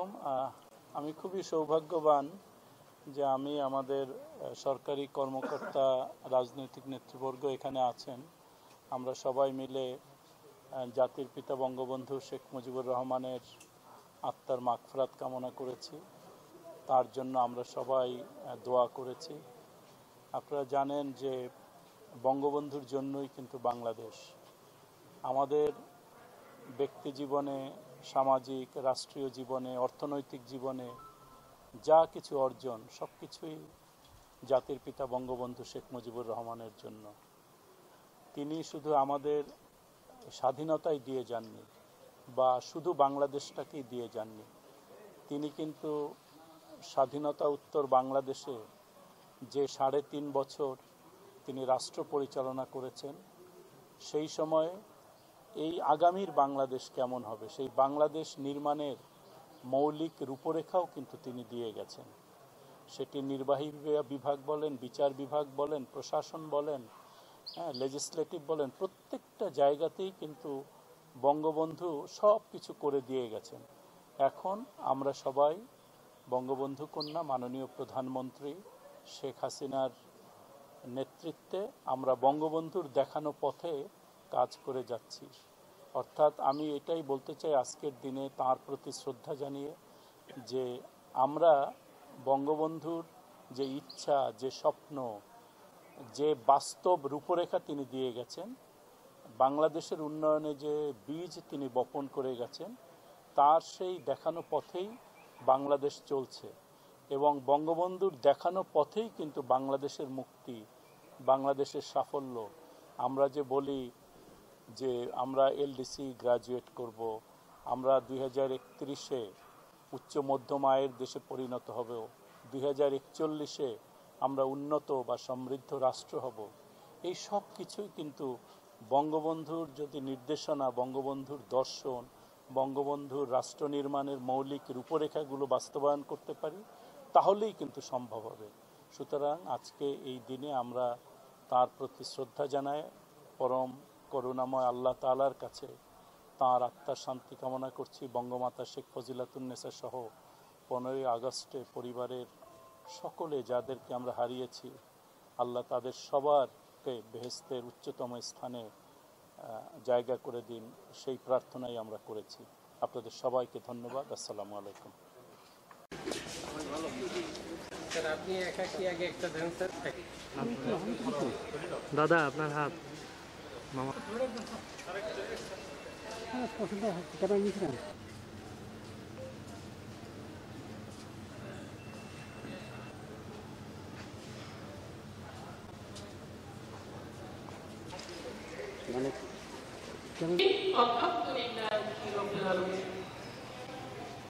আলাইকুম। আমি খুবই সৌভাগ্যবান যে আমি আমাদের সরকারি কর্মকর্তা, রাজনৈতিক নেতৃবর্গ এখানে আছেন। আমরা সবাই মিলে জাতির পিতা বঙ্গবন্ধু শেখ মুজিবুর রহমানের আত্মার মাগফিরাত কামনা করেছি। তার জন্য আমরা সবাই দোয়া করেছি। আপনারা জানেন যে বঙ্গবন্ধুর জন্যই কিন্তু বাংলাদেশ। আমাদের ব্যক্তি জীবনে, সামাজিক, রাষ্ট্রীয় জীবনে, অর্থনৈতিক জীবনে যা কিছু অর্জন সব কিছুই জাতির পিতা বঙ্গবন্ধু শেখ মুজিবুর রহমানের জন্য। তিনি শুধু আমাদের স্বাধীনতাই দিয়ে যাননি বা শুধু বাংলাদেশটাকেই দিয়ে যাননি, তিনি কিন্তু স্বাধীনতা উত্তর বাংলাদেশে যে ৩.৫ বছর তিনি রাষ্ট্র পরিচালনা করেছেন, সেই সময়ে এই আগামীর বাংলাদেশ কেমন হবে সেই বাংলাদেশ নির্মাণের মৌলিক রূপরেখাও কিন্তু তিনি দিয়ে গেছেন। সেটি নির্বাহী বিভাগ বলেন, বিচার বিভাগ বলেন, প্রশাসন বলেন, লেজিসলেটিভ বলেন, প্রত্যেকটা জায়গাতেই কিন্তু বঙ্গবন্ধু সব কিছু করে দিয়ে গেছেন। এখন আমরা সবাই বঙ্গবন্ধু কন্যা মাননীয় প্রধানমন্ত্রী শেখ হাসিনার নেতৃত্বে আমরা বঙ্গবন্ধুর দেখানো পথে কাজ করে যাচ্ছি। অর্থাৎ আমি এটাই বলতে চাই আজকের দিনে তার প্রতি শ্রদ্ধা জানিয়ে যে আমরা বঙ্গবন্ধুর যে ইচ্ছা, যে স্বপ্ন, যে বাস্তব রূপরেখা তিনি দিয়ে গেছেন, বাংলাদেশের উন্নয়নে যে বীজ তিনি বপন করে গেছেন, তার সেই দেখানো পথেই বাংলাদেশ চলছে এবং বঙ্গবন্ধুর দেখানো পথেই কিন্তু বাংলাদেশের মুক্তি, বাংলাদেশের সাফল্য। আমরা যে বলি যে আমরা এলডিসি গ্রাজুয়েট করব, আমরা 2031-এ উচ্চ মধ্যম আয়ের দেশে পরিণত হব, 2041-এ আমরা উন্নত বা সমৃদ্ধ রাষ্ট্র হব, এই সব কিছুই কিন্তু বঙ্গবন্ধুর যদি নির্দেশনা, বঙ্গবন্ধুর দর্শন, বঙ্গবন্ধুর রাষ্ট্র নির্মাণের মৌলিক রূপরেখাগুলো বাস্তবায়ন করতে পারি, তাহলেই কিন্তু সম্ভব হবে। সুতরাং আজকে এই দিনে আমরা তার প্রতি শ্রদ্ধা জানাই, পরম করুণাময় আল্লাহ তাআলার কাছে তাঁর আত্মার শান্তি কামনা করছি। বঙ্গমাতা শেখ ফজিলাতুন্নেসা সহ 15ই আগস্টে পরিবারের সকলে যাদেরকে আমরা হারিয়েছি, আল্লাহ তাদের সবারকে বেহেশতের উচ্চতম স্থানে জায়গা করে দিন, সেই প্রার্থনাই আমরা করেছি। আপনাদের সবাইকে ধন্যবাদ। আসসালামু আলাইকুম। দাদা আপনার হাত মামা আলহামদুলিল্লাহ।